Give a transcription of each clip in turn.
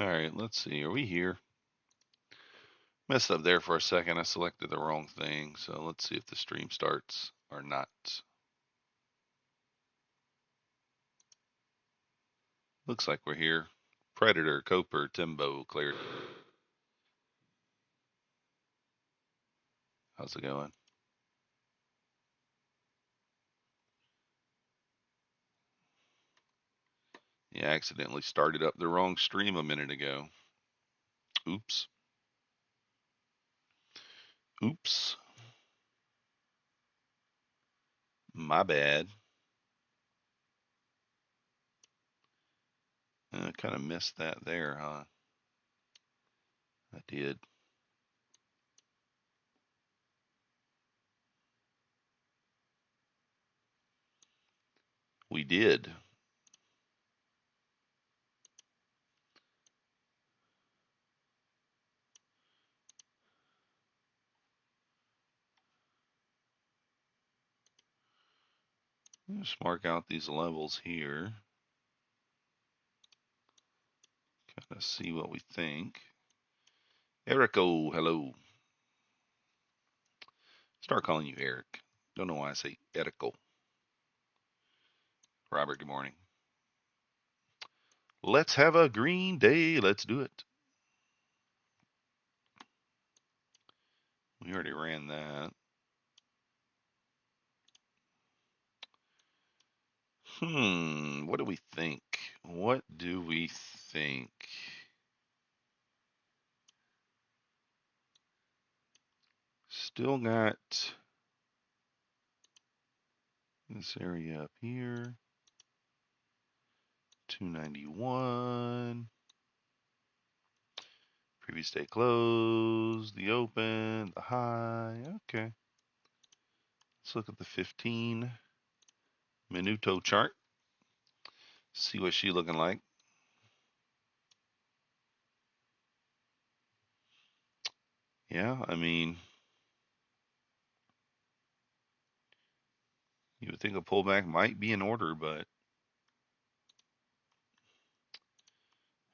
All right, let's see. Are we here? Messed up there for a second. I selected the wrong thing. So let's see if the stream starts or not. Looks like we're here. Predator, Coper, Timbo, Claire. How's it going? Yeah, I accidentally started up the wrong stream a minute ago. Oops. Oops. My bad. I kind of missed that there, huh? I did. We did. Just mark out these levels here. Kind of see what we think. Erico, hello. Start calling you Eric. Don't know why I say Erico. Robert, good morning. Let's have a green day. Let's do it. We already ran that. What do we think? What do we think? Still got this area up here. 291. Previous day close, the open, the high. Okay. Let's look at the 15 minuto chart. See what she's looking like. Yeah, I mean, you would think a pullback might be in order, but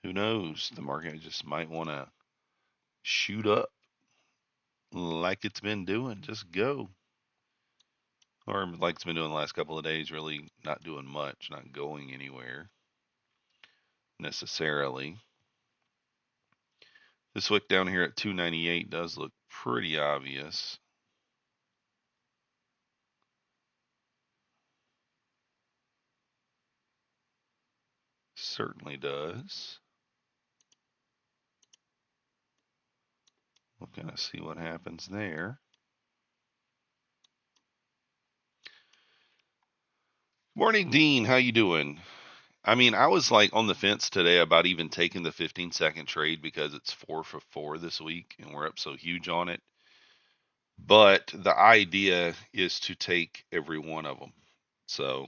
who knows? The market just might want to shoot up like it's been doing. Just go. Or like it's been doing the last couple of days, really not doing much, not going anywhere necessarily. This wick down here at 298 does look pretty obvious. Certainly does. We'll kind of see what happens there. Morning, Dean. How you doing? I mean, I was like on the fence today about even taking the 15-second trade because it's 4 for 4 this week and we're up so huge on it. But the idea is to take every one of them. So,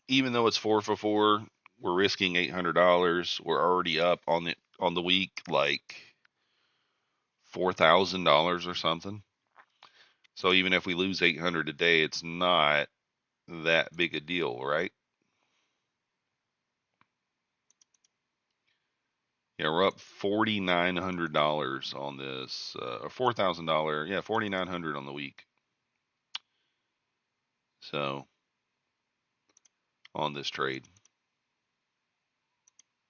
even though it's 4 for 4, we're risking $800. We're already up on the week like $4,000 or something. So even if we lose 800 a day, it's not that big a deal, right? Yeah, we're up $4,900 on this, or $4,000. Yeah, $4,900 on the week. So on this trade,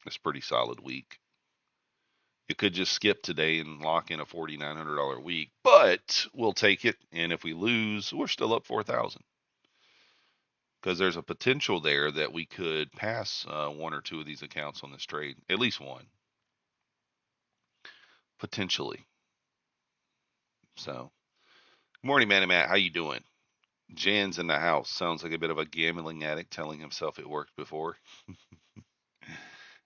it's a pretty solid week. You could just skip today and lock in a $4,900 week, but we'll take it. And if we lose, we're still up 4,000 because there's a potential there that we could pass one or two of these accounts on this trade, at least one, potentially. So, good morning, man and Matt. How you doing? Jan's in the house. Sounds like a bit of a gambling addict telling himself it worked before.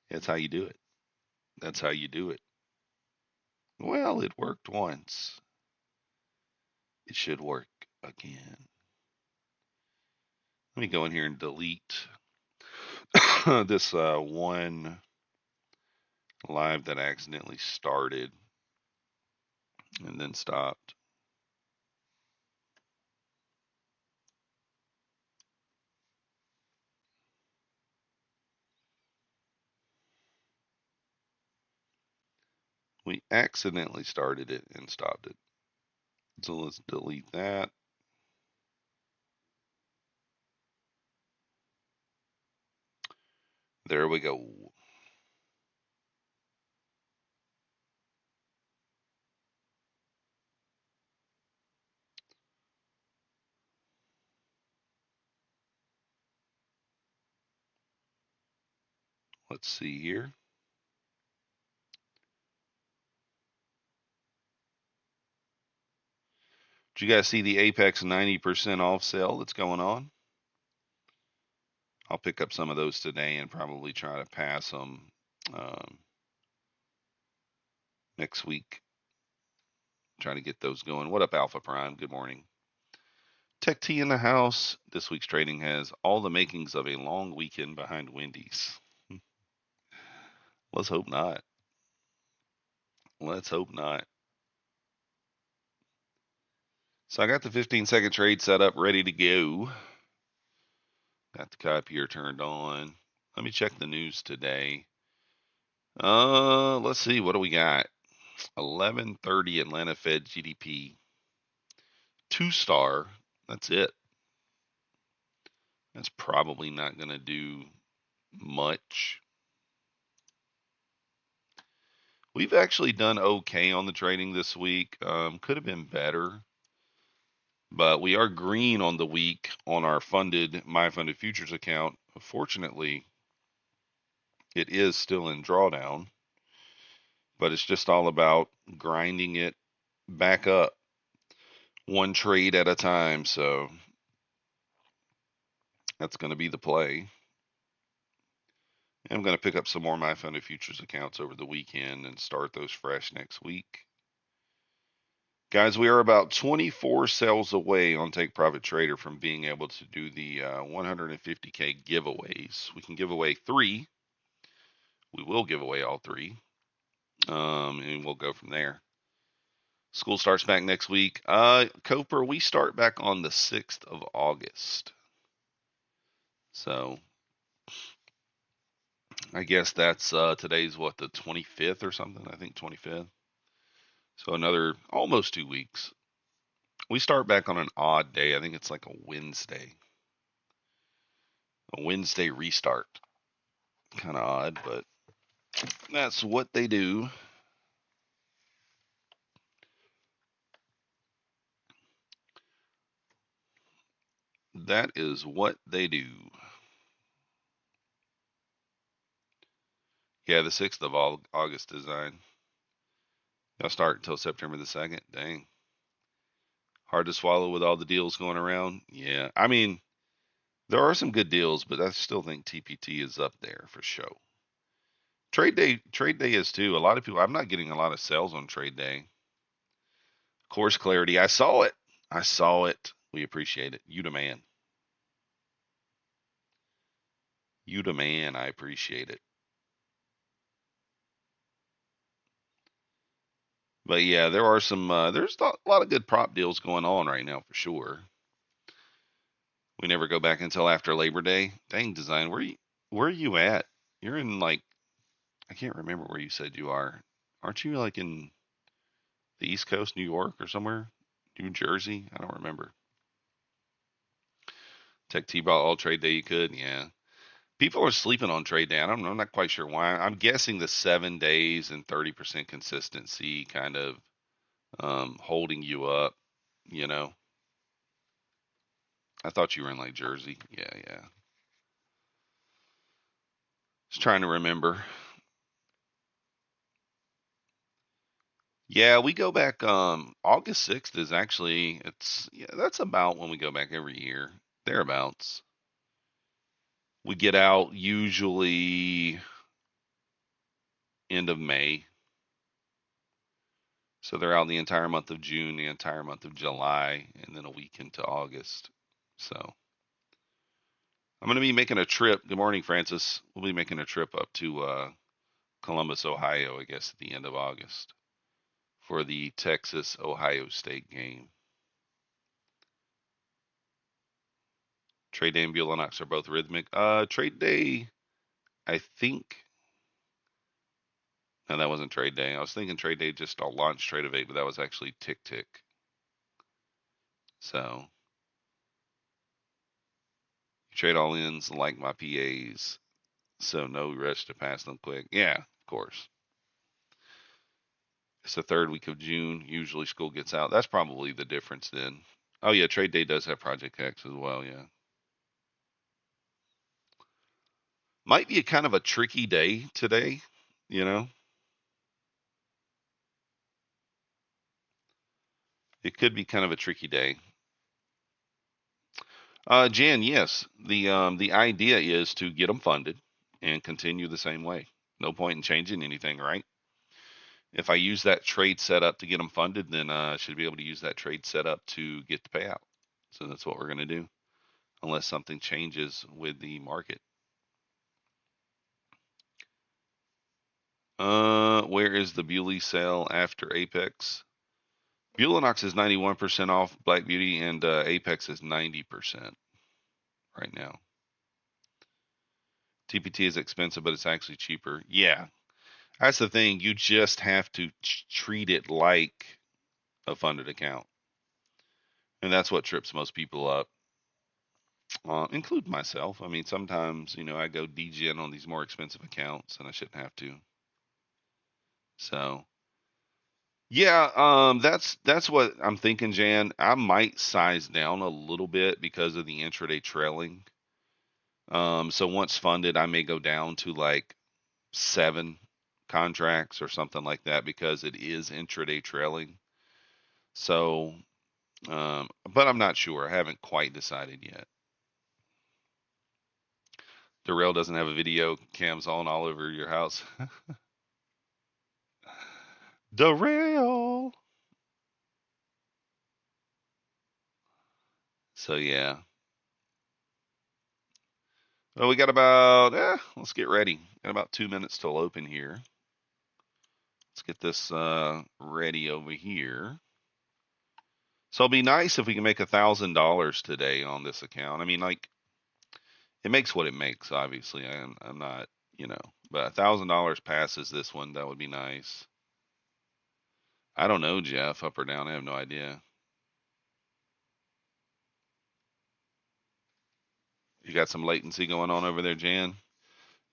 That's how you do it. That's how you do it. Well, it worked once. It should work again. Let me go in here and delete this one live that I accidentally started and then stopped. We accidentally started it and stopped it. So let's delete that. There we go. Let's see here. Did you guys see the Apex 90% off sale that's going on? I'll pick up some of those today and probably try to pass them next week. Trying to get those going. What up, Alpha Prime? Good morning. Tech T in the house. This week's trading has all the makings of a long weekend behind Wendy's. Let's hope not. Let's hope not. So I got the 15-second trade set up, ready to go. Got the copier turned on. Let me check the news today. Let's see. What do we got? 11:30 Atlanta Fed GDP. 2-star. That's it. That's probably not going to do much. We've actually done okay on the trading this week. Could have been better, but we are green on the week on our my funded futures account. Fortunately, it is still in drawdown, but it's just all about grinding it back up one trade at a time. So that's going to be the play. I'm going to pick up some more my funded futures accounts over the weekend and start those fresh next week. Guys, we are about 24 sales away on Take Profit Trader from being able to do the 150K giveaways. We can give away 3. We will give away all 3, and we'll go from there. School starts back next week. Coper, we start back on the 6th of August. So I guess that's today's what, the 25th or something? I think 25th. So another almost 2 weeks. We start back on an odd day. I think it's like a Wednesday. A Wednesday restart. Kind of odd, but that's what they do. That is what they do. Yeah, the 6th of August design. Y'all start until September the 2nd. Dang. Hard to swallow with all the deals going around. Yeah. I mean, there are some good deals, but I still think TPT is up there for show. Trade day is too. A lot of people, I'm not getting a lot of sales on trade day. Course clarity. I saw it. I saw it. We appreciate it. You the man. You the man. I appreciate it. But yeah, there are some. There's a lot of good prop deals going on right now for sure. We never go back until after Labor Day. Dang, design. Where are you at? You're in like, I can't remember where you said you are. Aren't you like in the East Coast, New York, or somewhere? New Jersey? I don't remember. Tech T-ball all trade day you could. Yeah. People are sleeping on trade day. I don't know. I'm not quite sure why. I'm guessing the 7 days and 30% consistency kind of holding you up. You know, I thought you were in like Jersey. Yeah, yeah. Just trying to remember. Yeah, we go back August 6th is actually it's yeah, that's about when we go back every year. Thereabouts. We get out usually end of May. So they're out the entire month of June, the entire month of July, and then a week into August. So I'm going to be making a trip. Good morning, Francis. We'll be making a trip up to Columbus, Ohio, I guess, at the end of August for the Texas Ohio State game. Trade Day and Bulenox are both rhythmic. Trade Day, I think No, that wasn't trade day. I was thinking trade day just a launch trade of 8, but that was actually tick tick. So trade all ins like my PAs. So no rush to pass them quick. Yeah, of course. It's the third week of June. Usually school gets out. That's probably the difference then. Oh yeah, trade day does have Project X as well. Yeah, might be a kind of a tricky day today. You know, it could be kind of a tricky day. Jan, yes, the idea is to get them funded and continue the same way. No point in changing anything, right? If I use that trade setup to get them funded, then I should be able to use that trade setup to get the payout. So that's what we're going to do, unless something changes with the market. Where is the Bewley sale after Apex? Bulenox is 91% off Black Beauty, and Apex is 90% right now. TPT is expensive, but it's actually cheaper. Yeah, that's the thing. You just have to treat it like a funded account, and that's what trips most people up, include myself. I mean, sometimes I go DGen on these more expensive accounts, and I shouldn't have to. So yeah, that's what I'm thinking, Jan. I might size down a little bit because of the intraday trailing. So once funded, I may go down to like 7 contracts or something like that because it is intraday trailing. So, but I'm not sure. I haven't quite decided yet. The rail doesn't have a video cams on all over your house. The rail. So yeah. Well, we got about let's get ready. Got about 2 minutes till open here. Let's get this ready over here. So it'll be nice if we can make $1,000 today on this account. I mean, like it makes what it makes. Obviously, I'm not, but $1,000 passes this one. That would be nice. I don't know, Jeff, up or down. I have no idea. You got some latency going on over there, Jan.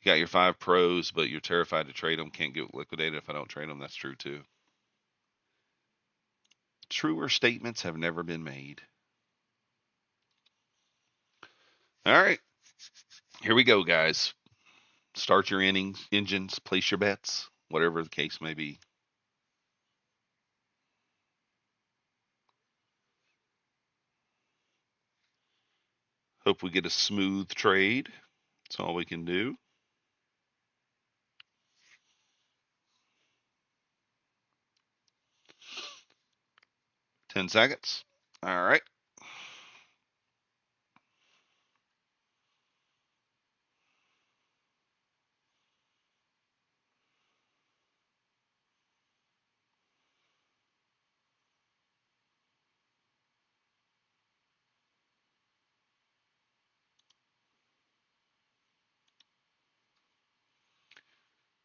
You got your 5 pros, but you're terrified to trade them. Can't get liquidated if I don't trade them. That's true too. Truer statements have never been made. All right, here we go, guys. Start your engines, place your bets, whatever the case may be. Hope we get a smooth trade. That's all we can do. 10 seconds. All right.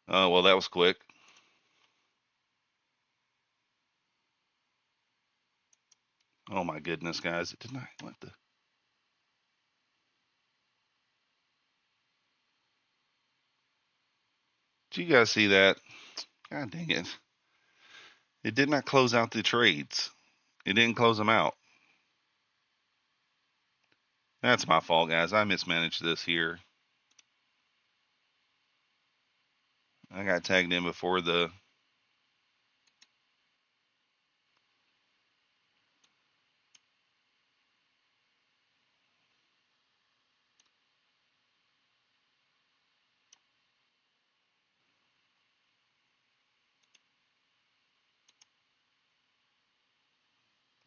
Well, that was quick. Oh my goodness, guys! It did not. What the? Did you guys see that? God dang it! It did not close out the trades. It didn't close them out. That's my fault, guys. I mismanaged this here. I got tagged in before the.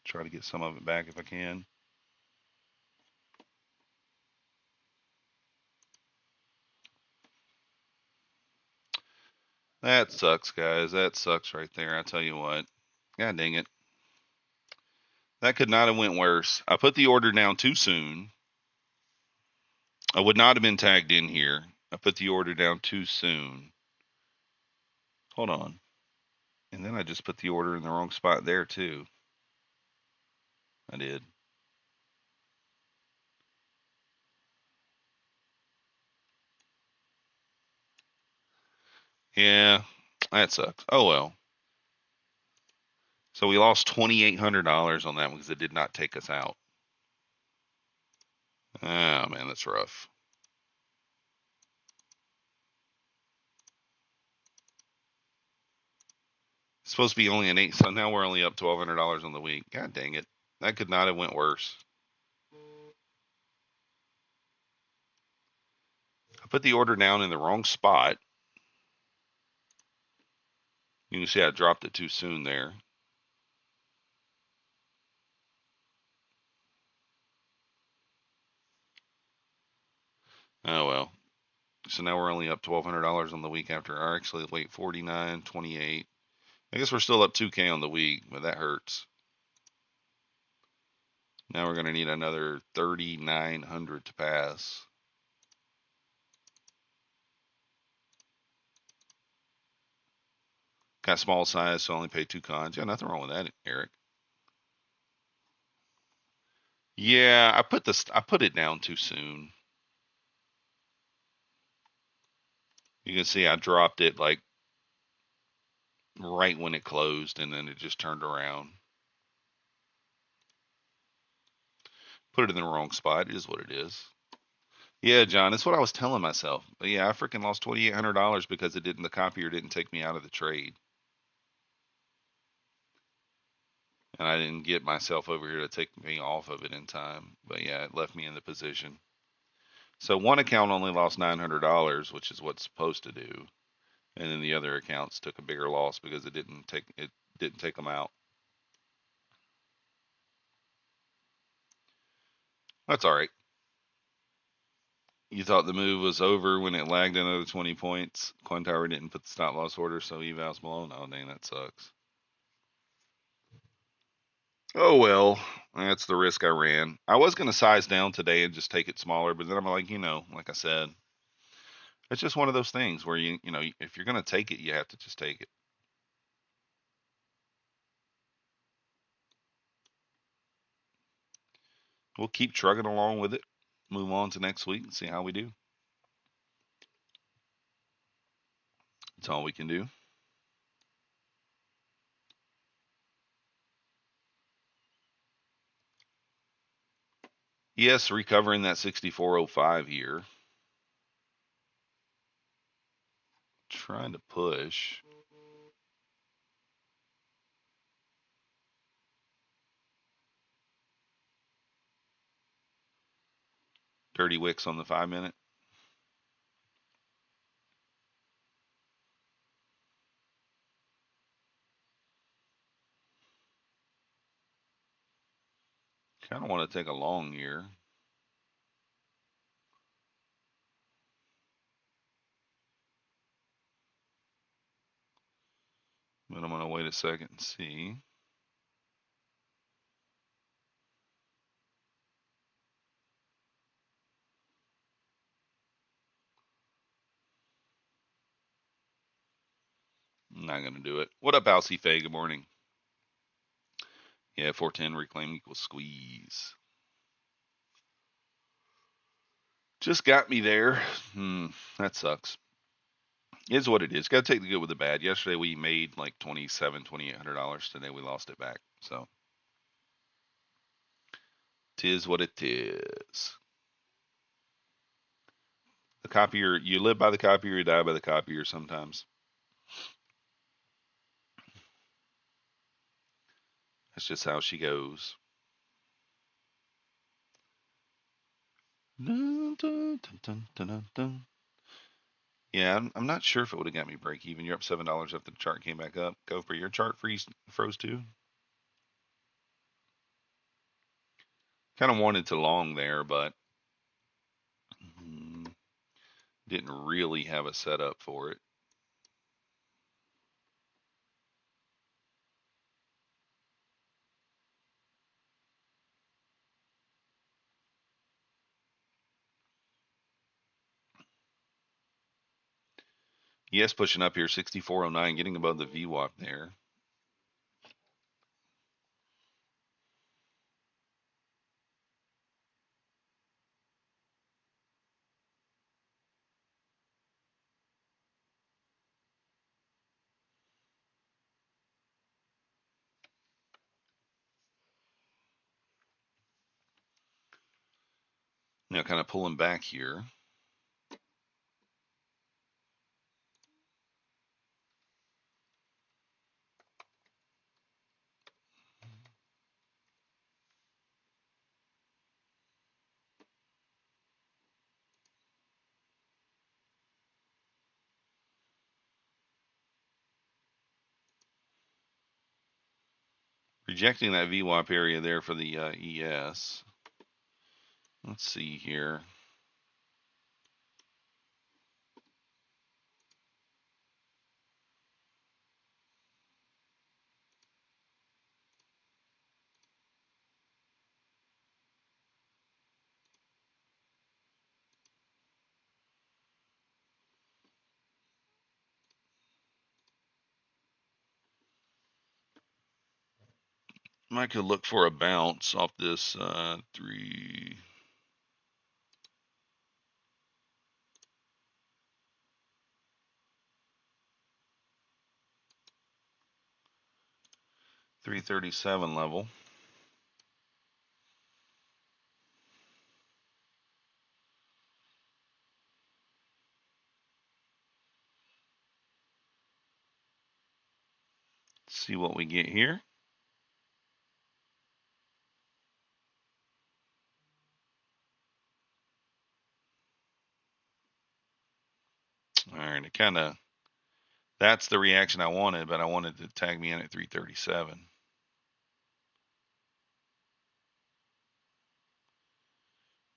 Try to get some of it back if I can. That sucks, guys. That sucks right there. I tell you what. God dang it. That could not have went worse. I put the order down too soon. I would not have been tagged in here. I put the order down too soon. Hold on. And then I just put the order in the wrong spot there too. I did. Yeah, that sucks. Oh well. So we lost $2,800 on that one because it did not take us out. Oh man, that's rough. It's supposed to be only an 8, so now we're only up $1,200 on the week. God dang it. That could not have went worse. I put the order down in the wrong spot. You can see I dropped it too soon there. Oh well. So now we're only up $1,200 on the week after. Or actually, wait, 49, 28. I guess we're still up 2K on the week, but that hurts. Now we're going to need another 3,900 to pass. Got small size, so only pay 2 cons. Yeah, nothing wrong with that, Eric. Yeah, I put it down too soon. You can see I dropped it like right when it closed, and then it just turned around. Put it in the wrong spot. It is what it is. Yeah, John, that's what I was telling myself. But yeah, I freaking lost $2,800 because the copier didn't take me out of the trade, and I didn't get myself over here to take me off of it in time. But yeah, it left me in the position. So one account only lost $900, which is what's supposed to do, and then the other accounts took a bigger loss because it didn't take them out. That's all right. You thought the move was over when it lagged another 20 points. Quantower didn't put the stop loss order, so evals below. Oh, dang, that sucks. Oh well, that's the risk I ran. I was gonna size down today and just take it smaller, but then I'm like, like I said, it's just one of those things where if you're gonna take it, you have to just take it. We'll keep trugging along with it. Move on to next week and see how we do. That's all we can do. Yes, recovering that 6405 here. Trying to push. Dirty wicks on the 5 minute. Kind of want to take a long here. But I'm going to wait a second and see. I'm not going to do it. What up, Alcy Faye? Good morning. Yeah, 410 reclaim equals squeeze. Just got me there. That sucks. Is what it is. Got to take the good with the bad. Yesterday we made like $2,800. Today we lost it back. So, tis what it is. The copier, you live by the copier, you die by the copier sometimes. That's just how she goes. Dun, dun, dun, dun, dun. Yeah, I'm not sure if it would have got me break even. You're up $7 after the chart came back up. Go for your chart froze too. Kind of wanted to long there, but didn't really have a setup for it. Yes, pushing up here, 64.09, getting above the VWAP there. Now kind of pulling back here. Rejecting that VWAP area there for the ES. Let's see here. I could look for a bounce off this 337 level. Let's see what we get here. All right, it kind of, that's the reaction I wanted, but I wanted to tag me in at 337.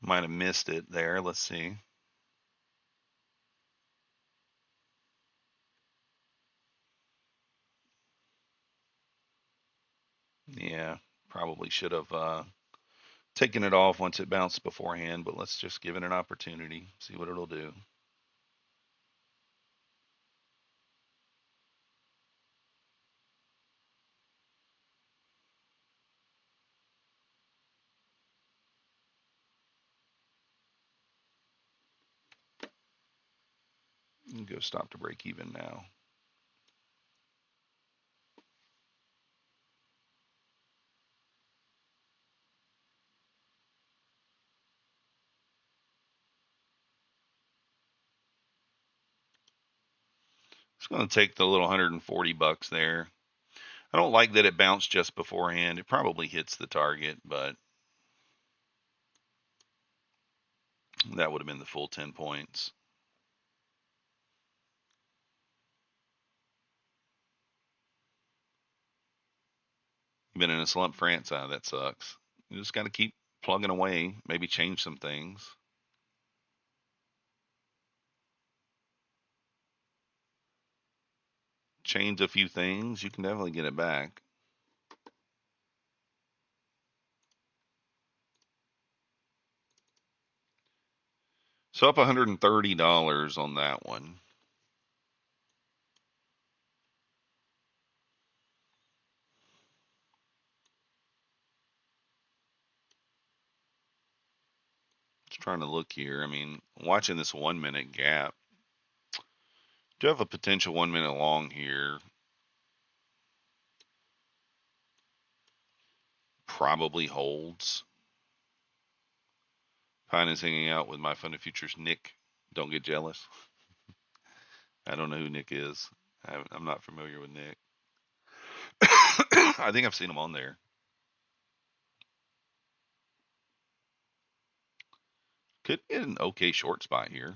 Might have missed it there. Let's see. Yeah, probably should have taken it off once it bounced beforehand, but let's just give it an opportunity, see what it'll do. Go stop to break even now. It's going to take the little 140 bucks there. I don't like that it bounced just beforehand. It probably hits the target, but that would have been the full 10 points. Been in a slump, France. That sucks. You just got to keep plugging away. Maybe change some things. Change a few things. You can definitely get it back. So up $130 on that one. Just trying to look here. I mean, watching this 1 minute gap. Do have a potential 1 minute long here. Probably holds. Pine is hanging out with my Fun of Futures Nick. Don't get jealous. I don't know who Nick is. I'm not familiar with Nick. I think I've seen him on there. Could get an okay short spot here.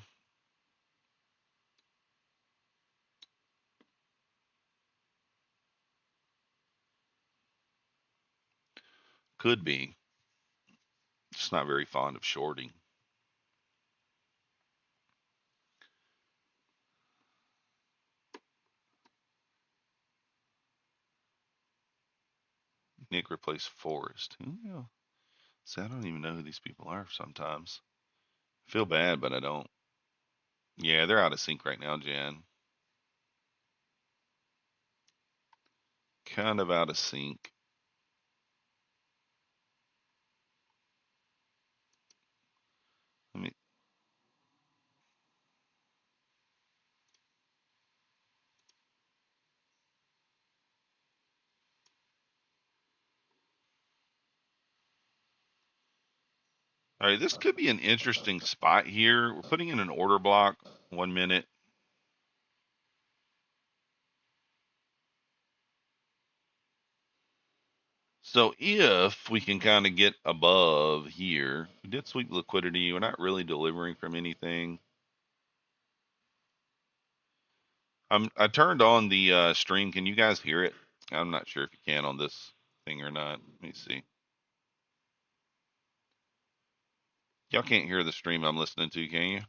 Could be. Just not very fond of shorting. Nick replaced Forrest. Yeah. See, I don't even know who these people are sometimes. I feel bad, but I don't. Yeah, they're out of sync right now, Jan. kind of out of sync. Let me. All right, this could be an interesting spot here. We're putting in an order block. 1 minute. So if we can kind of get above here, we did sweep liquidity. We're not really delivering from anything. I turned on the stream. Can you guys hear it? I'm not sure if you can on this thing or not. Let me see. Y'all can't hear the stream I'm listening to, can you?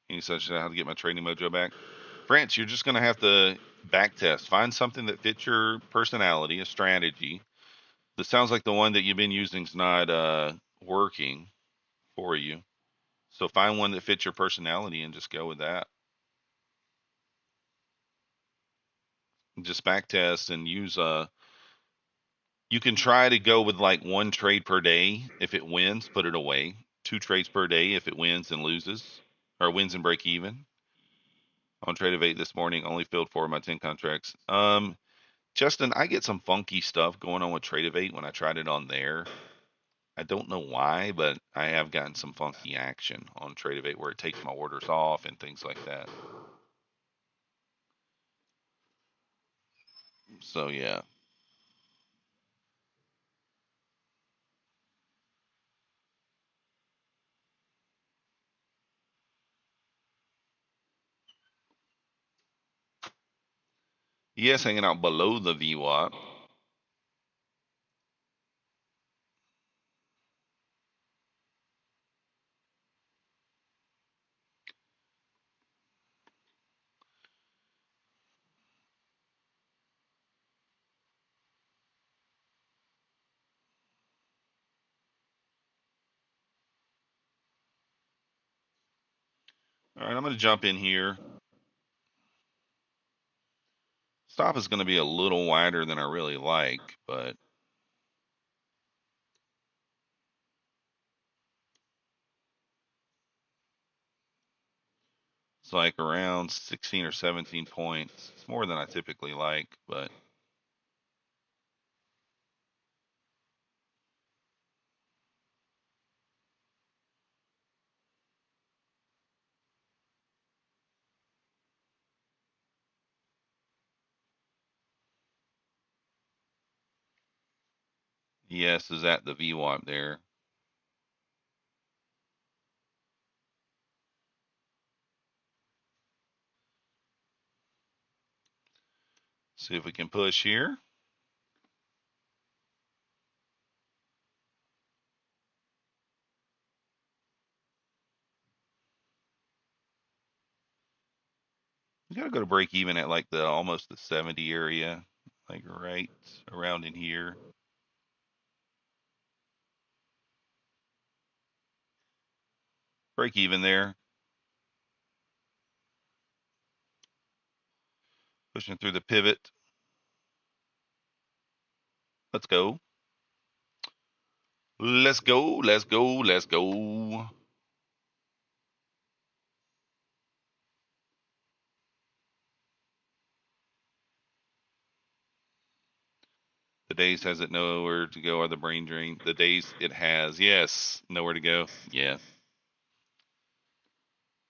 Any such how to get my trading mojo back? France, you're just gonna have to back test. Find something that fits your personality, a strategy. This sounds like the one that you've been using is not working for you. So find one that fits your personality and just go with that. Just back test and use you can try to go with like 1 trade per day. If it wins, put it away. 2 trades per day if it wins and loses, or wins and break even. On trade of 8 this morning, only filled 4 of my 10 contracts. Justin, I get some funky stuff going on with trade of 8 when I tried it on there. I don't know why, but I have gotten some funky action on trade of 8 where it takes my orders off and things like that. So yeah. Yes, hanging out below the VWAP. All right, I'm going to jump in here. Stop is going to be a little wider than I really like, but it's like around 16 or 17 points. It's more than I typically like, but yes, is at the VWAP there. See if we can push here. We got to go to break even at like the almost the 70 area, like right around in here. Break even there. Pushing through the pivot. Let's go. Let's go. Let's go. Let's go. The days has it nowhere to go or the brain drain. The days it has, yes, nowhere to go. Yeah.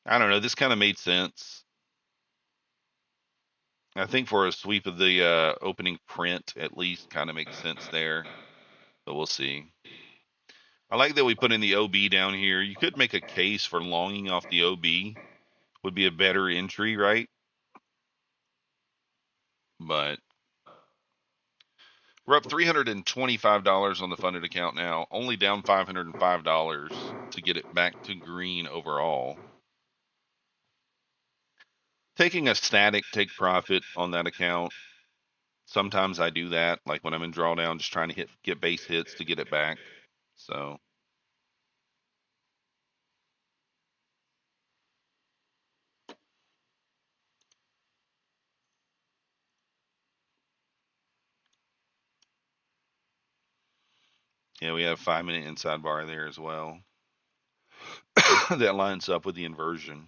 I don't know. This kind of made sense. I think for a sweep of the opening print, at least, kind of makes sense there. But we'll see. I like that we put in the OB down here. You could make a case for longing off the OB. Would be a better entry, right? But we're up $325 on the funded account now. Only down $505 to get it back to green overall. Taking a static take profit on that account. Sometimes I do that, like when I'm in drawdown, just trying to get base hits to get it back. So Yeah, we have 5-minute inside bar there as well. That lines up with the inversion.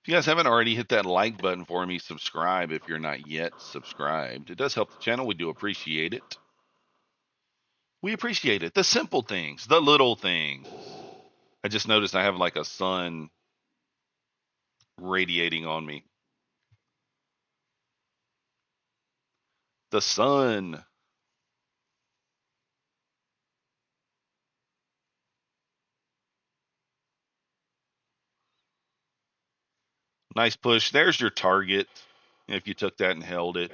If you guys haven't already, hit that like button for me. Subscribe if you're not yet subscribed. It does help the channel. We do appreciate it. We appreciate it. The simple things, the little things. I just noticed I have like a sun radiating on me. The sun. Nice push. There's your target if you took that and held it.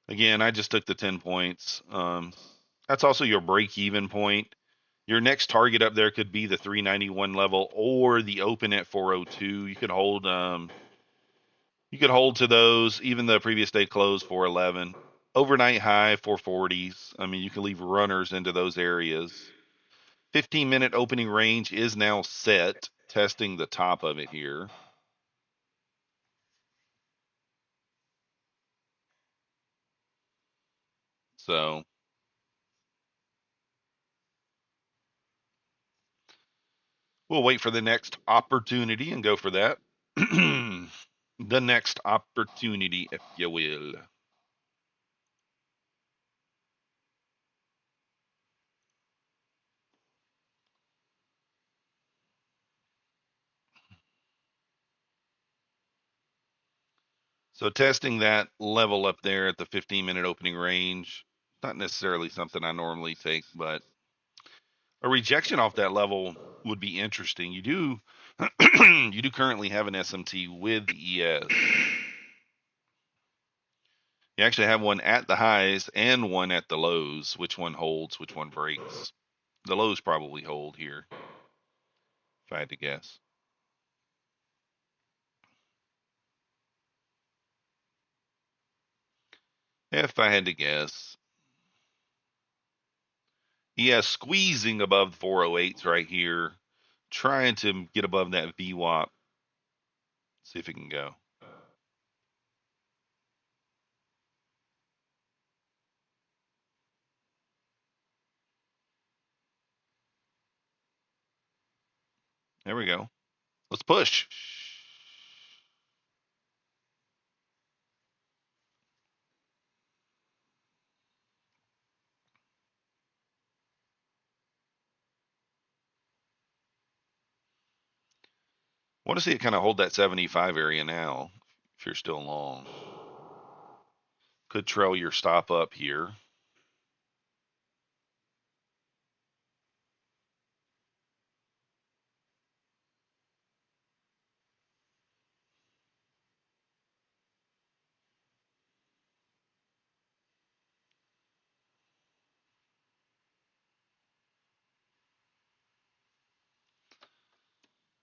Again, I just took the 10 points. That's also your break even point. Your next target up there could be the 391 level or the open at 402. You could hold to those, even the previous day close 411. Overnight high 440s. I mean, you can leave runners into those areas. 15-minute opening range is now set, testing the top of it here. So we'll wait for the next opportunity and go for that. The next opportunity, if you will. So testing that level up there at the 15-minute opening range, not necessarily something I normally take, but a rejection off that level would be interesting. You do you do currently have an SMT with the ES. You actually have one at the highs and one at the lows. Which one holds? Which one breaks? The lows probably hold here, if I had to guess. If I had to guess. Yeah, squeezing above the 408s right here, trying to get above that VWAP. See if it can go. There we go. Let's push. Want to see it kind of hold that 75 area now, if you're still long. Could trail your stop up here.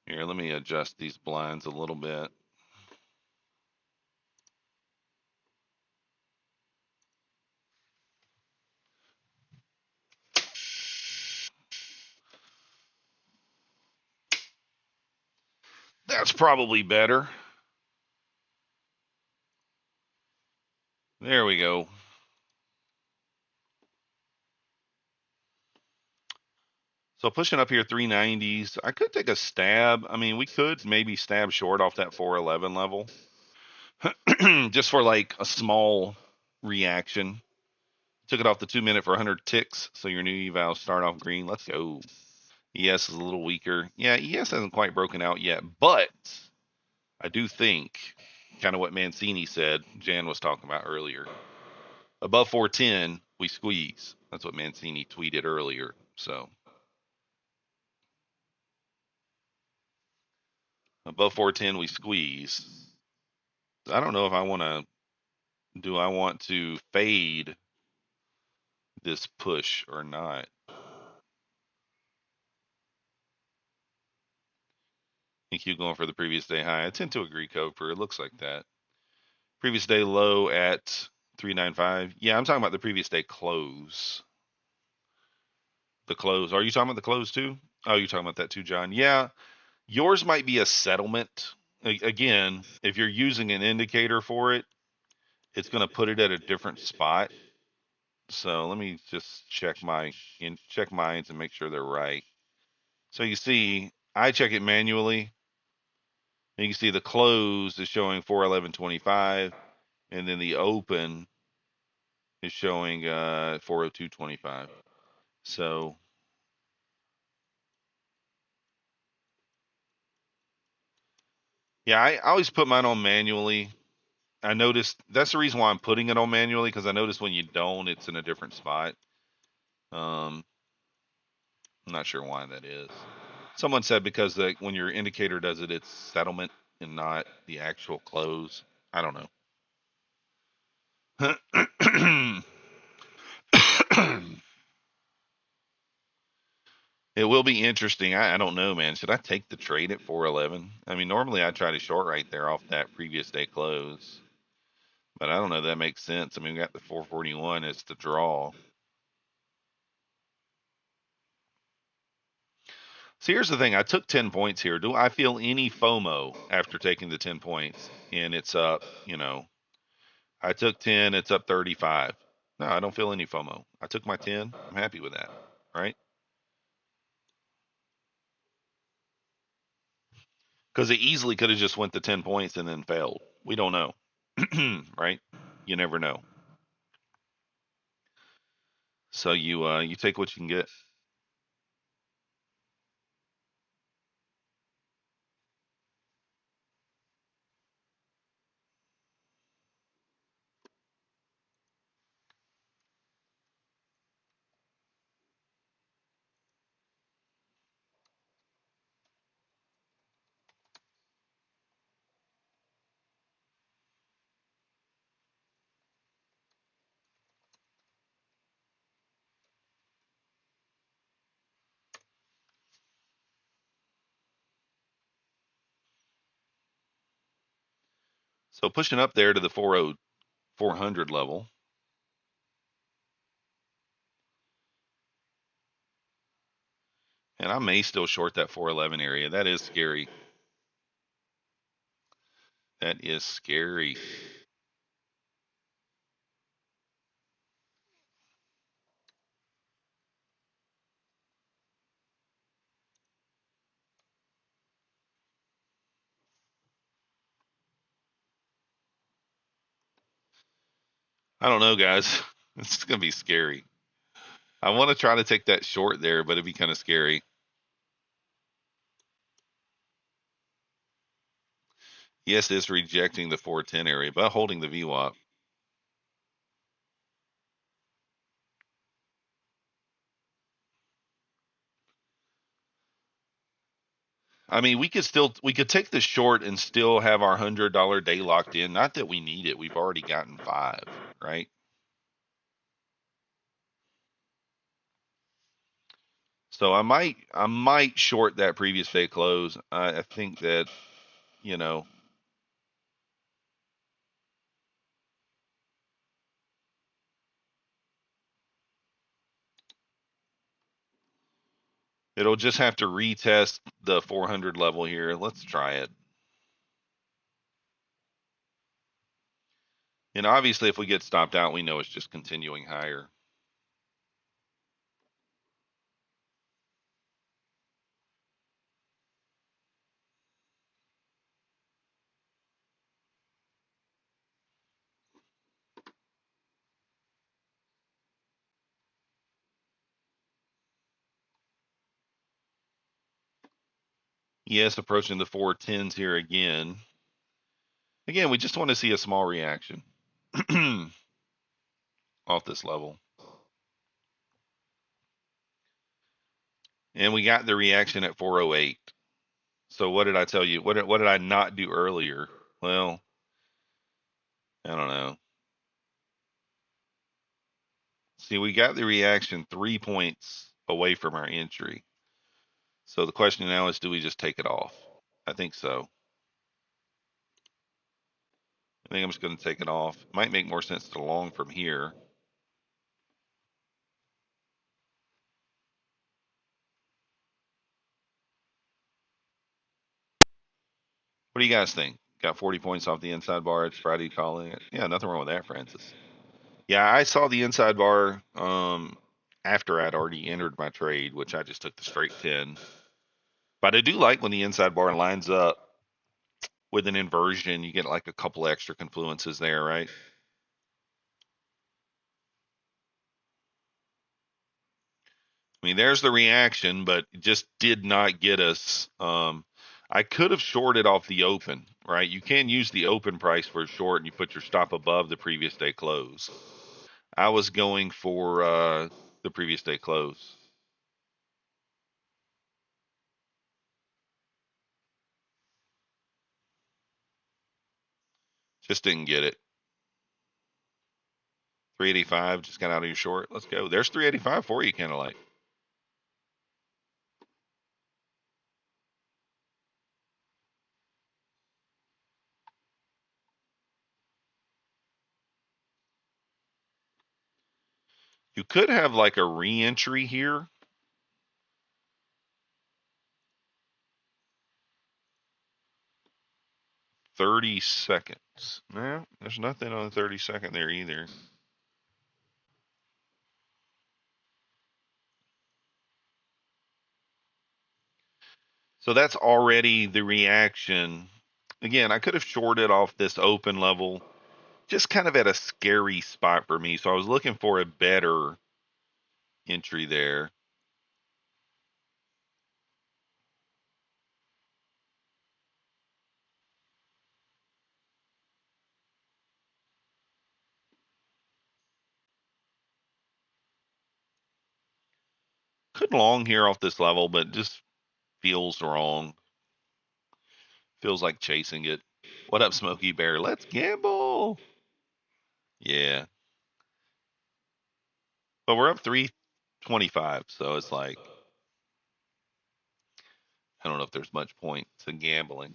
Here, let me adjust these blinds a little bit. That's probably better. There we go. So pushing up here 390s. I could take a stab. I mean, we could maybe stab short off that 411 level. Just for like a small reaction. Took it off the 2 minute for 100 ticks. So your new evals start off green. Let's go. ES is a little weaker. Yeah, ES hasn't quite broken out yet, but I do think kind of what Mancini said, Jan was talking about earlier. Above 410, we squeeze. That's what Mancini tweeted earlier. So above 410, we squeeze. I don't know if I want to. Do I want to fade this push or not? Think you going for the previous day high? I tend to agree, Coper. It looks like that. Previous day low at 395. Yeah, I'm talking about the previous day close. The close. Are you talking about the close too? Oh, you're talking about that too, John. Yeah, yours might be a settlement. Again, if you're using an indicator for it, it's going to put it at a different spot. So let me just check mines and make sure they're right. So you see, I check it manually. And you can see the close is showing 411.25, and then the open is showing 402.25. So yeah, I always put mine on manually. I noticed that's the reason why I'm putting it on manually, because I noticed when you don't, it's in a different spot. I'm not sure why that is. Someone said because when your indicator does it, it's settlement and not the actual close. I don't know. It will be interesting. I don't know, man. Should I take the trade at 411? I mean, normally I try to short right there off that previous day close, but I don't know if that makes sense. I mean, we got the 441 as the draw. So here's the thing. I took 10 points here. Do I feel any FOMO after taking the 10 points and it's up, I took 10, it's up 35. No, I don't feel any FOMO. I took my 10. I'm happy with that, right? Because it easily could have just went to 10 points and then failed. We don't know, right? You never know. So you take what you can get. So pushing up there to the 400 level. And I may still short that 411 area. That is scary. That is scary. I don't know, guys. It's going to be scary. I want to try to take that short there, but it'd be kind of scary. Yes, it's rejecting the 410 area, but holding the VWAP. I mean, we could take the short and still have our $100 day locked in. Not that we need it. We've already gotten 5, right? So I might short that previous day close. I think that, you know, it'll just have to retest the 400 level here. Let's try it. And obviously, if we get stopped out, we know it's just continuing higher. Yes, approaching the 410s here again. Again, we just want to see a small reaction off this level. And we got the reaction at 408. So what did I tell you? What did I not do earlier? Well, I don't know. See, we got the reaction 3 points away from our entry. So the question now is, do we just take it off? I think so. I think I'm just going to take it off. It might make more sense to long from here. What do you guys think? Got 40 points off the inside bar. It's Friday calling it. Yeah, nothing wrong with that, Francis. Yeah, I saw the inside bar after I'd already entered my trade, which I just took the straight pin. But I do like when the inside bar lines up with an inversion. You get like a couple extra confluences there, right? I mean, there's the reaction, but it just did not get us. I could have shorted off the open, right? You can use the open price for a short, and you put your stop above the previous day close. I was going for the previous day close. Just didn't get it. 385 just got out of your short. Let's go. There's 385 for you, Candlelight. You could have like a re-entry here. 30 seconds. No, there's nothing on the 30-second there either. So that's already the reaction. Again, I could have shorted off this open level, just kind of at a scary spot for me. So I was looking for a better entry there. Could long here off this level, but just feels wrong. Feels like chasing it. What up, Smokey Bear? Let's gamble. Yeah. But we're up 325, so it's like I don't know if there's much point to gambling.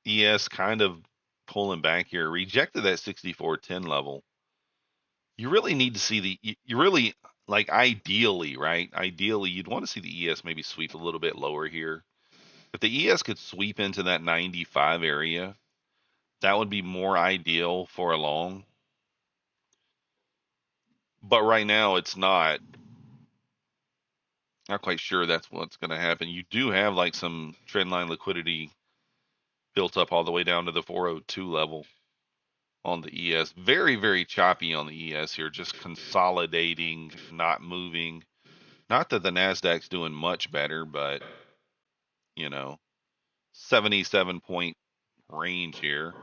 ES kind of pulling back here. Rejected that 6410 level. You really need to see you really like ideally, right? Ideally, you'd want to see the ES maybe sweep a little bit lower here. If the ES could sweep into that 95 area, that would be more ideal for a long. But right now, it's not. Not quite sure that's what's going to happen. You do have like some trend line liquidity built up all the way down to the 402 level on the ES. Very, very choppy on the ES here, just consolidating, not moving. Not that the Nasdaq's doing much better, but you know, 77 point range here.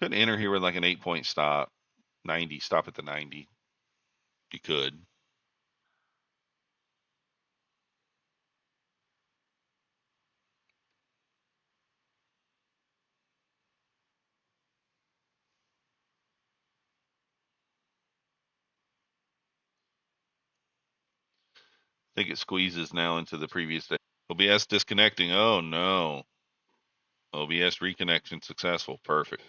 Could enter here with like an 8 point stop, 90, stop at the 90. You could. I think it squeezes now into the previous day. OBS disconnecting. Oh no. OBS reconnection successful. Perfect.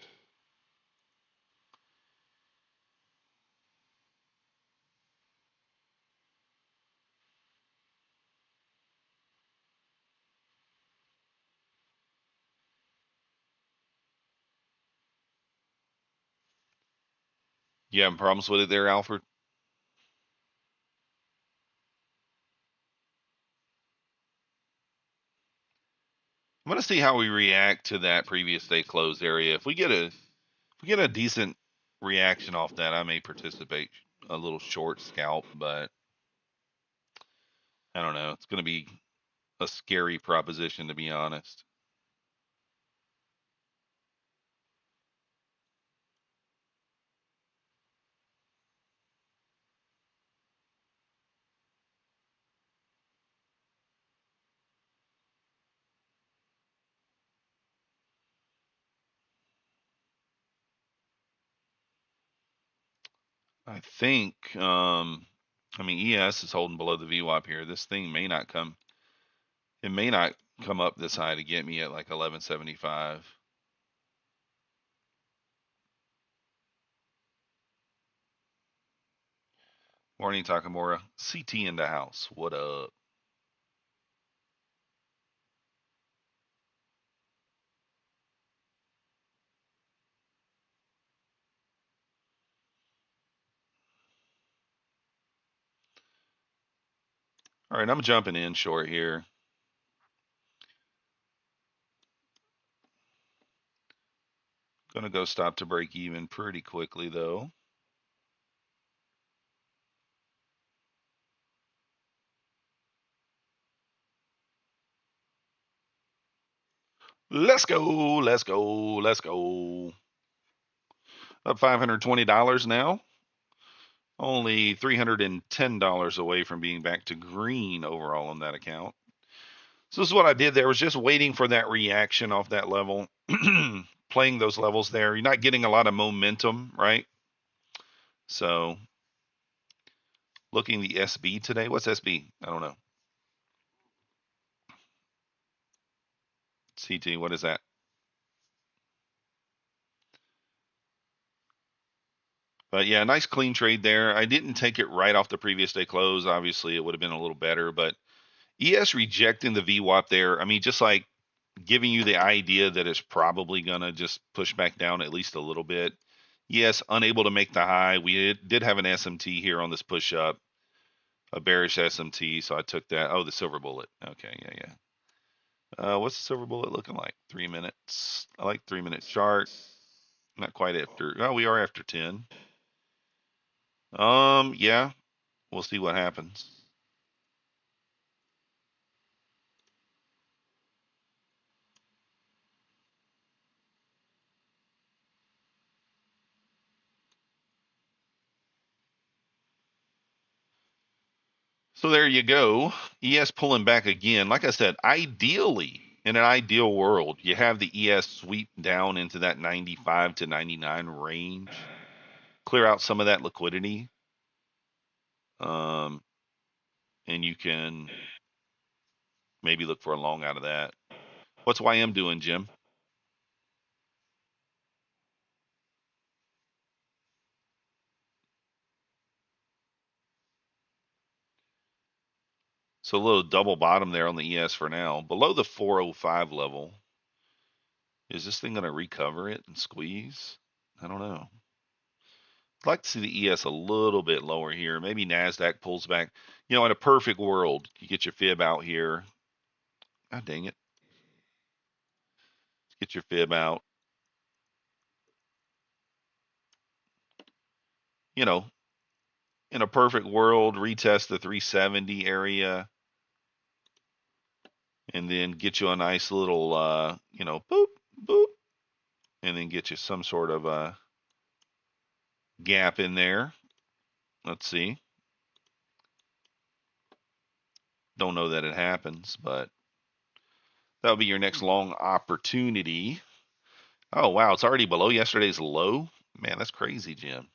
You having problems with it there, Alfred? I'm gonna see how we react to that previous day close area. If we get a decent reaction off that, I may participate. a little short scalp, but I don't know. It's going to be a scary proposition, to be honest. I think, I mean, ES is holding below the VWAP here. This thing may not come, it may not come up this high to get me at like 1175. Morning, Takamura. CT in the house. What up? All right, I'm jumping in short here. Gonna go stop to break even pretty quickly though. Let's go, let's go, let's go. Up $520 now. Only $310 away from being back to green overall on that account. So this is what I did there, was just waiting for that reaction off that level. Playing those levels there. You're not getting a lot of momentum, right? So looking the SB today. What's SB? I don't know. CT, what is that? But yeah, nice clean trade there. I didn't take it right off the previous day close. Obviously, it would have been a little better, but ES rejecting the VWAP there. I mean, just like giving you the idea that it's probably going to just push back down at least a little bit. Yes, unable to make the high. We did have an SMT here on this push up, a bearish SMT, so I took that. Oh, the silver bullet. Okay, yeah, yeah. What's the silver bullet looking like? 3 minutes. I like 3 minute chart. Not quite after. Oh, we are after 10. Yeah, we'll see what happens. So there you go. ES pulling back again. Like I said, ideally, in an ideal world, you have the ES sweep down into that 95 to 99 range, clear out some of that liquidity, um, and you can maybe look for a long out of that. What's YM doing, Jim? So a little double bottom there on the ES for now. Below the 405 level, is this thing going to recover it and squeeze? I don't know. I'd like to see the ES a little bit lower here. Maybe Nasdaq pulls back. You know, in a perfect world, you get your fib out here. Ah, dang it. Get your fib out. You know, in a perfect world, retest the 370 area and then get you a nice little, boop, boop, and then get you some sort of a gap in there. Let's see. Don't know that it happens, but that'll be your next long opportunity. Oh, wow. It's already below yesterday's low. Man, that's crazy, Jim.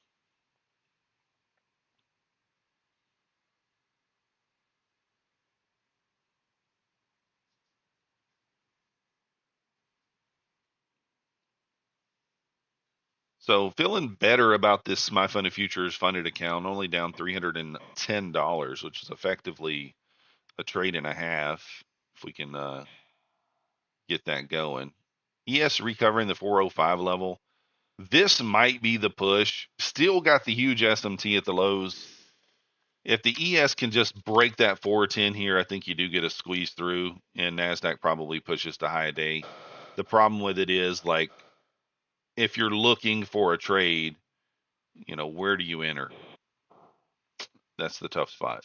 So feeling better about this My Funded Futures funded account, only down $310, which is effectively a trade and a half. If we can get that going. ES recovering the 405 level. This might be the push. Still got the huge SMT at the lows. If the ES can just break that 410 here, I think you do get a squeeze through, and Nasdaq probably pushes to high day. The problem with it is, like, if you're looking for a trade, where do you enter? That's the tough spot.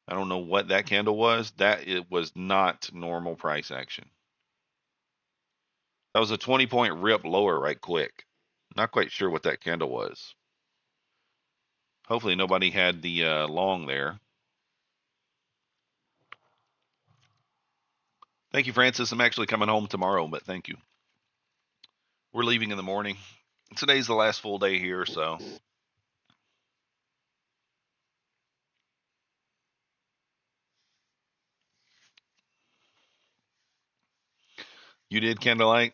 I don't know what that candle was. That it was not normal price action. That was a 20-point rip lower right quick. Not quite sure what that candle was. Hopefully nobody had the long there. Thank you, Francis. I'm actually coming home tomorrow, but thank you. We're leaving in the morning. Today's the last full day here, so. You did candlelight?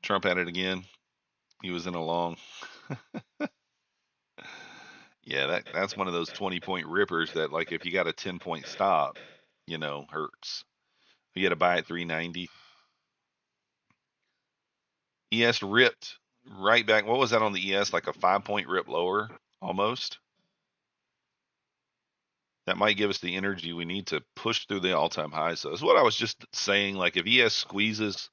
Trump had it again. He was in a long. Yeah, that's one of those 20-point rippers that, like, if you got a 10-point stop, hurts. You got to buy at 390. ES ripped right back. What was that on the ES? Like a 5-point rip lower, almost. That might give us the energy we need to push through the all-time high. So that's what I was just saying. Like, if ES squeezes,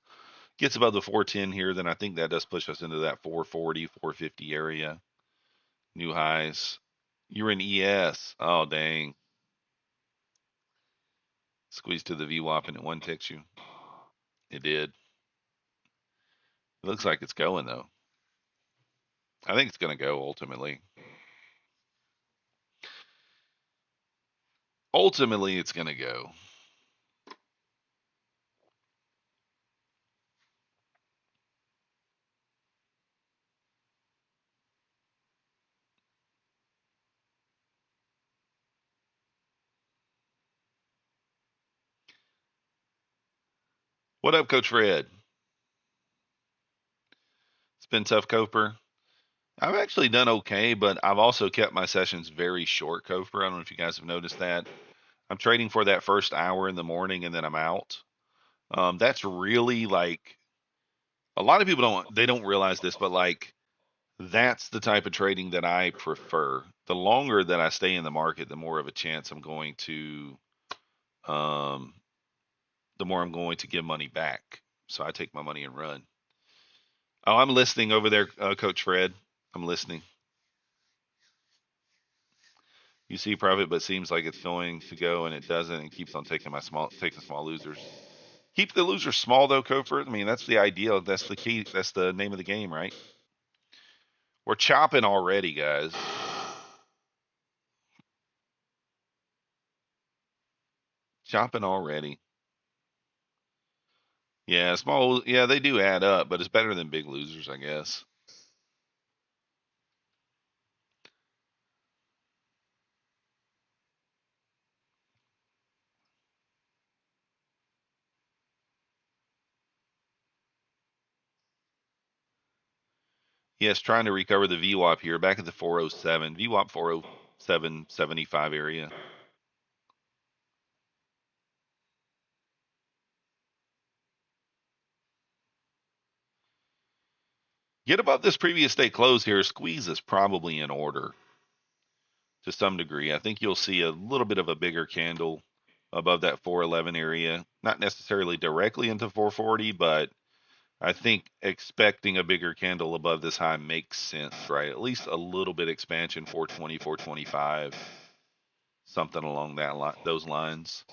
gets above the 410 here, then I think that does push us into that 440, 450 area. New highs. You're in ES. Oh, dang. Squeeze to the VWAP and it one ticks you. It did. It looks like it's going, though. I think it's going to go ultimately. Ultimately, it's going to go. What up, Coach Fred? It's been tough, Coper. I've actually done okay, but I've also kept my sessions very short, Coper. I don't know if you guys have noticed that. I'm trading for that first hour in the morning and then I'm out. That's really like a lot of people don't realize this, but like that's the type of trading that I prefer. The longer that I stay in the market, the more of a chance I'm going to, um, the more I'm going to give money back. So I take my money and run. Oh, I'm listening over there, Coach Fred. I'm listening. You see profit, but seems like it's going to go and it doesn't, and keeps on taking small losers. Keep the losers small though, Cofer. I mean, that's the ideal. That's the key. That's the name of the game, right? We're chopping already, guys. Chopping already. Yeah, small. Yeah, they do add up, but it's better than big losers, I guess. Yes, trying to recover the VWAP here, back at the 407. VWAP 407.75 area. Get above this previous day close here. Squeeze is probably in order to some degree. I think you'll see a little bit of a bigger candle above that 411 area. Not necessarily directly into 440, but I think expecting a bigger candle above this high makes sense, right? At least a little bit expansion, 420, 425, something along those lines.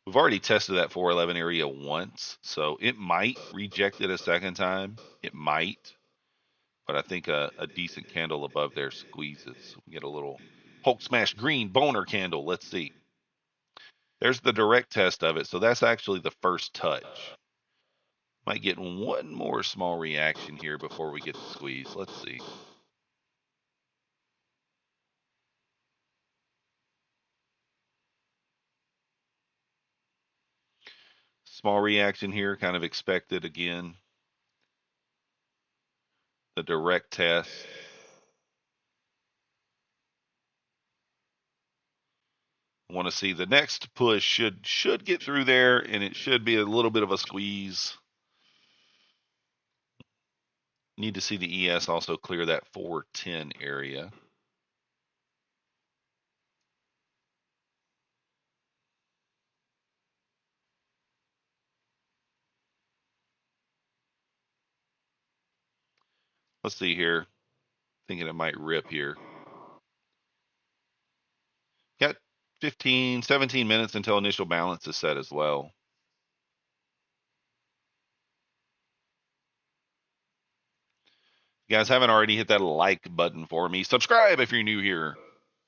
We've already tested that 411 area once, so it might reject it a second time. It might, but I think a decent candle above there squeezes. We get a little Hulk Smash green boner candle. Let's see. There's the direct test of it, so that's actually the first touch. Might get one more small reaction here before we get the squeeze. Let's see. Small reaction here, kind of expected again. The direct test. I want to see the next push should get through there, and it should be a little bit of a squeeze. Need to see the ES also clear that 410 area. Let's see here. Thinking it might rip here. Got 15, 17 minutes until initial balance is set as well. If you guys haven't already, hit that like button for me. Subscribe if you're new here.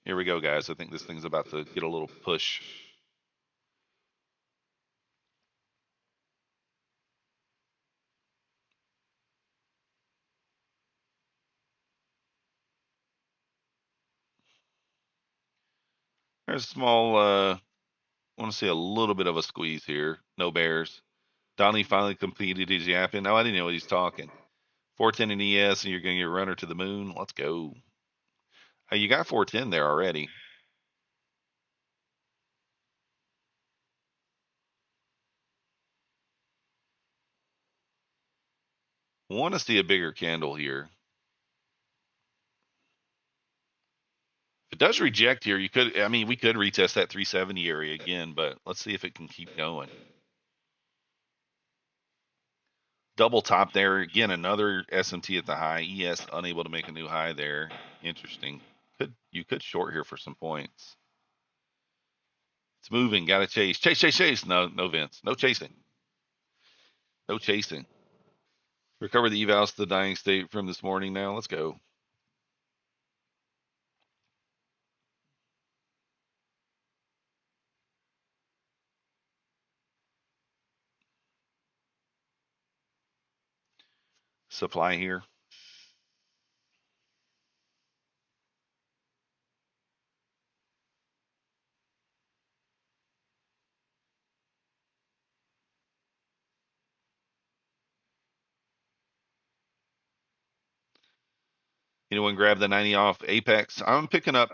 Here we go, guys. I think this thing's about to get a little push. There's a small, I want to see a little bit of a squeeze here. No bears. Donnie finally completed his yapping. Oh, I didn't know what he's talking. 410 and ES, and you're going to get runner to the moon. Let's go. Hey, you got 410 there already. Want to see a bigger candle here. If it does reject here, you could, I mean, we could retest that 370 area again, but let's see if it can keep going. Double top there. Again, another SMT at the high. ES unable to make a new high there. Interesting. You could short here for some points. It's moving. Got to chase. Chase, chase, chase. No, Vince. No chasing. No chasing. Recover the evals to the dying state from this morning now. Let's go. Supply here. Anyone grab the 90 off Apex? I'm picking up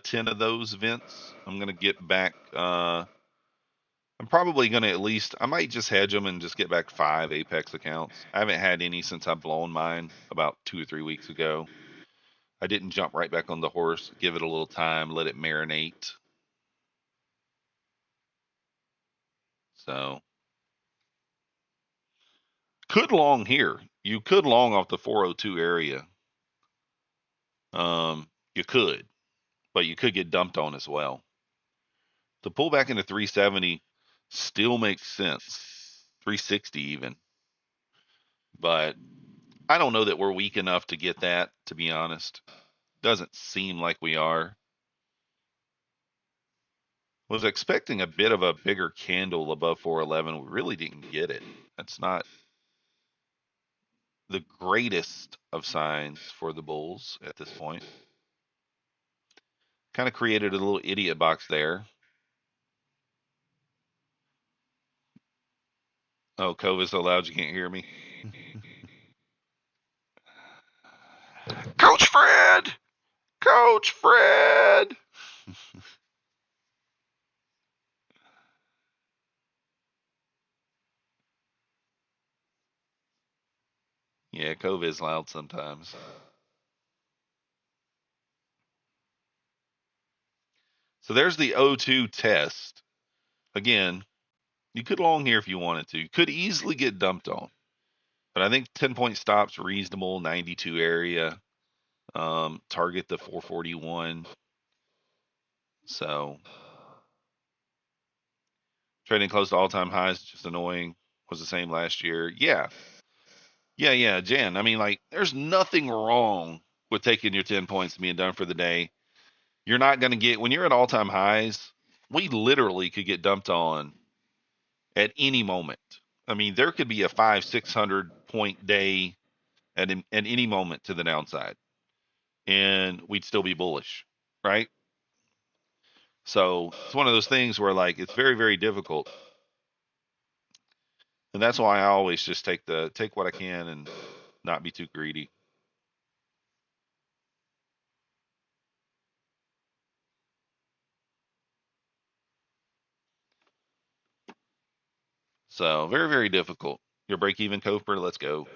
10 of those, Vince. I'm going to get back. I'm probably going to at least, I might just hedge them and just get back 5 Apex accounts. I haven't had any since I've blown mine about 2 or 3 weeks ago. I didn't jump right back on the horse, give it a little time, let it marinate. So, could long here. You could long off the 402 area. You could, but you could get dumped on as well. The pullback into 370 still makes sense. 360 even. But I don't know that we're weak enough to get that, to be honest. Doesn't seem like we are. Was expecting a bit of a bigger candle above 411. We really didn't get it. That's not the greatest of signs for the bulls at this point. Kind of created a little idiot box there. Oh, COVID so loud you can't hear me. Coach Fred! Coach Fred! Yeah, COVID is loud sometimes. So there's the O2 test. Again, you could long here if you wanted to. You could easily get dumped on. But I think 10-point stops reasonable, 92 area. Target the 441. So trading close to all-time highs, just annoying. Was the same last year. Yeah. Yeah, Jan. I mean, like, there's nothing wrong with taking your 10 points and being done for the day. You're not going to get, when you're at all-time highs, we literally could get dumped on at any moment. I mean, there could be a 500-600 point day at any moment to the downside, and we'd still be bullish, right? So it's one of those things where, like, it's very, very difficult, and that's why I always just take what I can and not be too greedy. So very, very difficult. Your break even, Coper. Let's go.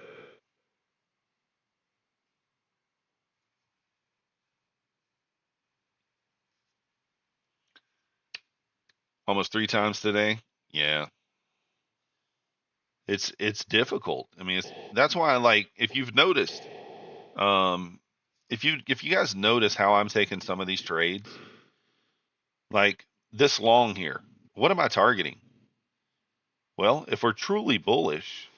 Almost 3 times today. Yeah, it's difficult. I mean, that's why, like, if you've noticed, um, if you guys notice how I'm taking some of these trades, like this long here, what am I targeting? Well, if we're truly bullish,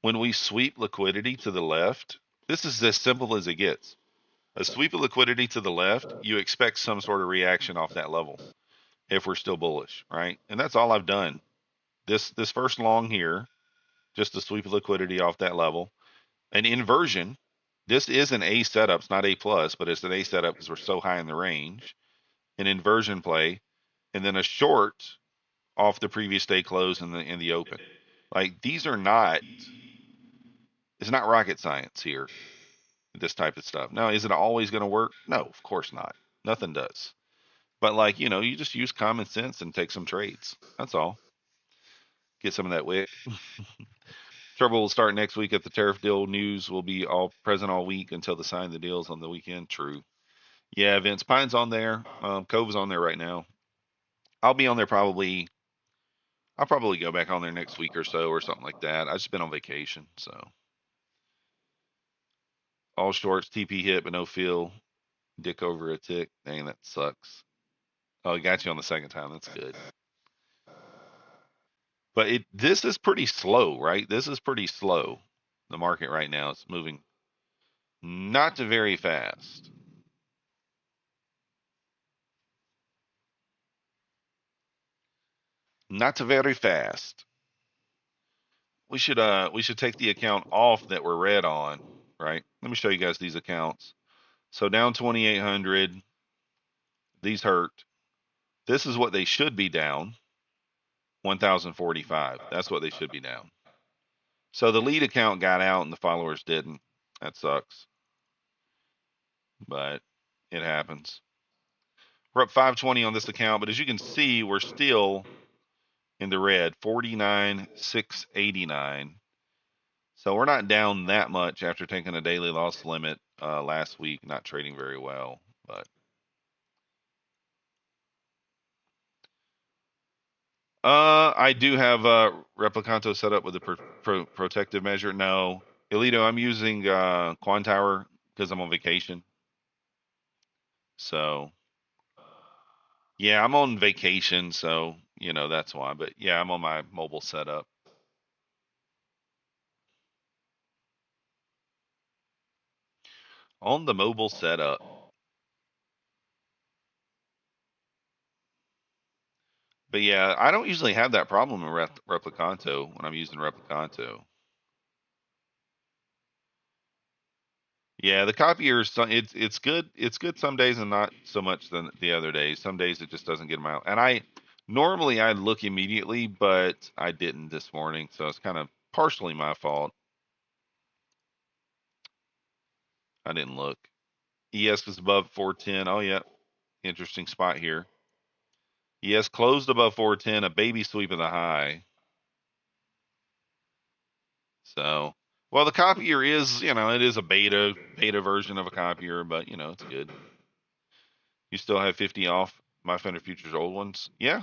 when we sweep liquidity to the left, this is as simple as it gets. A sweep of liquidity to the left, you expect some sort of reaction off that level if we're still bullish, right? And that's all I've done. This first long here, just a sweep of liquidity off that level. An inversion. This is an A setup. It's not A plus, but it's an A setup because we're so high in the range. An inversion play, and then a short off the previous day close in the open. Like these are not. It's not rocket science here. This type of stuff. Now, is it always going to work? No, of course not. Nothing does. But like you just use common sense and take some trades. That's all. Get some of that wick. Trouble will start next week if the tariff deal news will be all present all week until the sign the deals on the weekend. True. Yeah, Vince Pine's on there. Cove's on there right now. I'll be on there probably. I'll probably go back on there next week or so or something like that. I've just been on vacation, so all shorts, TP hit, but no fill. Dick over a tick. Dang, that sucks. Oh, I got you on the second time. That's good. But this is pretty slow, right? This is pretty slow. The market right now is moving not very fast. Not very fast. We should take the account off that we're red on, right? Let me show you guys these accounts. So down 2,800. These hurt. This is what they should be down. 1,045. That's what they should be down. So the lead account got out and the followers didn't. That sucks. But it happens. We're up 520 on this account, but as you can see, we're still in the red, 49,689. So we're not down that much after taking a daily loss limit last week, not trading very well. But I do have Replicanto set up with a protective measure. No, Elito, I'm using Quantower because I'm on vacation. So yeah, I'm on vacation, so that's why. But yeah, I'm on my mobile setup. On the mobile setup. But yeah, I don't usually have that problem in Replicanto when I'm using Replicanto. Yeah, the copier is it's good. It's good some days and not so much than the other days. Some days it just doesn't get them out. And I normally I'd look immediately, but I didn't this morning, so it's kind of partially my fault. I didn't look. ES is above 410. Oh yeah, interesting spot here. ES closed above 410, a baby sweep of the high. So, well, the copier is, it is a beta version of a copier, but it's good. You still have 50 off My Fender Futures old ones. Yeah.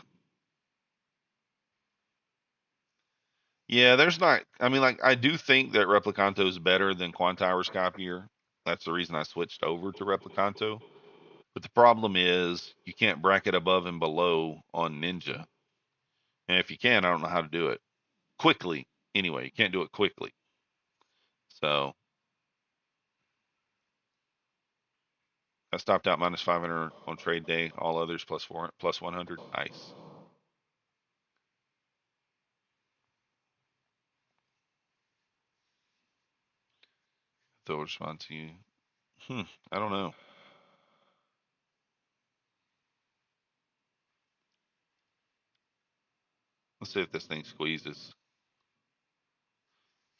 Yeah, there's not, I mean, like, I do think that Replicanto is better than Quantower's copier. That's the reason I switched over to Replicanto. But the problem is you can't bracket above and below on Ninja. And if you can, I don't know how to do it quickly. Anyway, you can't do it quickly. So I stopped out minus 500 on trade day. All others plus 100. Nice. They'll respond to you. I don't know. Let's see if this thing squeezes.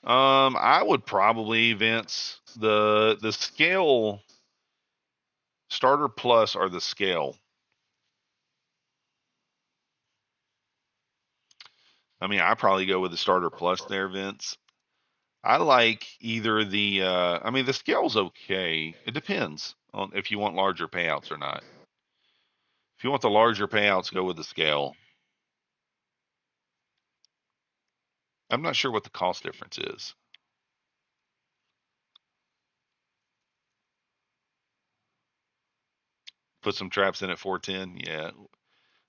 I would probably, Vince, the scale starter plus or the scale. I mean, I probably go with the starter plus there, Vince. I like either the I mean the scale's okay. It depends on if you want larger payouts or not. If you want the larger payouts, go with the scale. I'm not sure what the cost difference is. Put some traps in at 410. Yeah.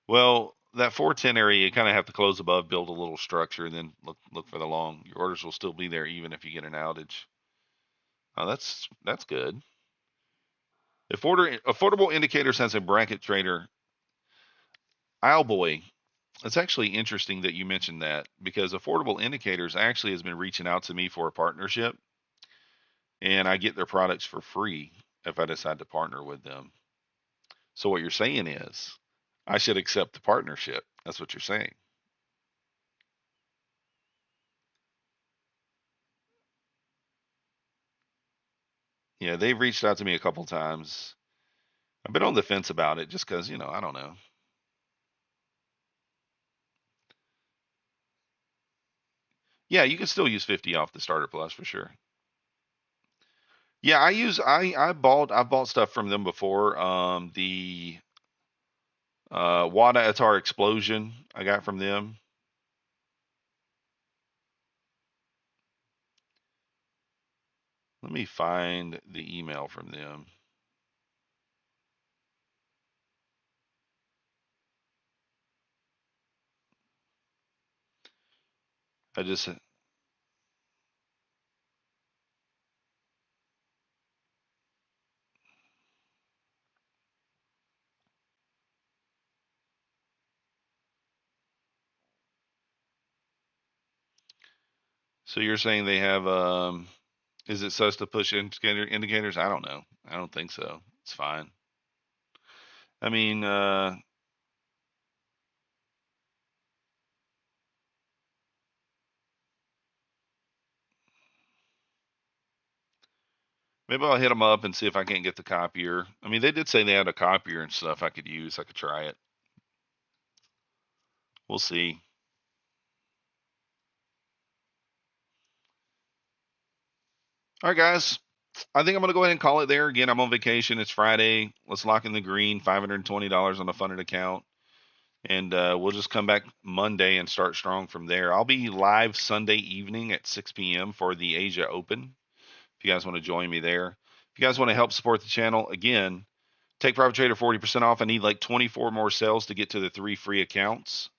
Well, that 410 area, you kind of have to close above, build a little structure, and then look for the long. Your orders will still be there even if you get an outage. Oh, that's good. If Affordable Indicators has a bracket trader, Owlboy, it's actually interesting that you mentioned that because Affordable Indicators actually has been reaching out to me for a partnership, and I get their products for free if I decide to partner with them. So what you're saying is I should accept the partnership. That's what you're saying. Yeah, they've reached out to me a couple times. I've been on the fence about it just because, I don't know. Yeah, you can still use 50 off the starter plus for sure. Yeah, I bought stuff from them before. The Wada Atar Explosion I got from them. Let me find the email from them. I just So you're saying they have is it supposed to push indicators? I don't know. I don't think so. It's fine. I mean, maybe I'll hit them up and see if I can't get the copier. I mean, they did say they had a copier and stuff I could use. I could try it. We'll see. All right, guys. I think I'm going to go ahead and call it there. Again, I'm on vacation. It's Friday. Let's lock in the green, $520 on a funded account. And we'll just come back Monday and start strong from there. I'll be live Sunday evening at 6 p.m. for the Asia Open. If you guys want to join me there. If you guys want to help support the channel, again, take Private Trader 40% off. I need like 24 more sales to get to the 3 free accounts.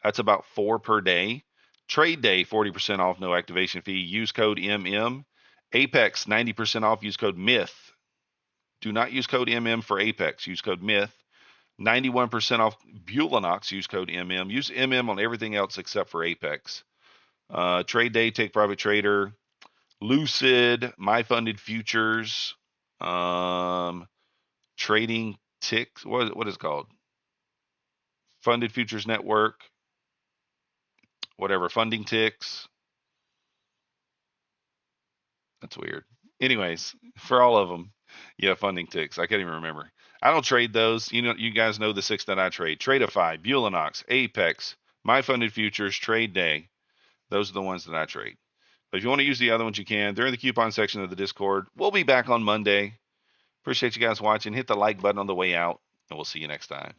That's about 4 per day. Trade day, 40% off, no activation fee. Use code MM. Apex, 90% off. Use code MYTH. Do not use code MM for Apex. Use code MYTH. 91% off Bulenox. Use code MM. Use MM on everything else except for Apex. Trade day, take Private Trader. Lucid, My Funded Futures, Trading Ticks. What is it called? Funded Futures Network, whatever. Funding Ticks. That's weird. Anyways, for all of them, yeah, Funding Ticks. I can't even remember. I don't trade those. You guys know the 6 that I trade: Tradeify, Bulenox, Apex, My Funded Futures, Trade Day. Those are the ones that I trade. But if you want to use the other ones, you can. They're in the coupon section of the Discord. We'll be back on Monday. Appreciate you guys watching. Hit the like button on the way out, and we'll see you next time.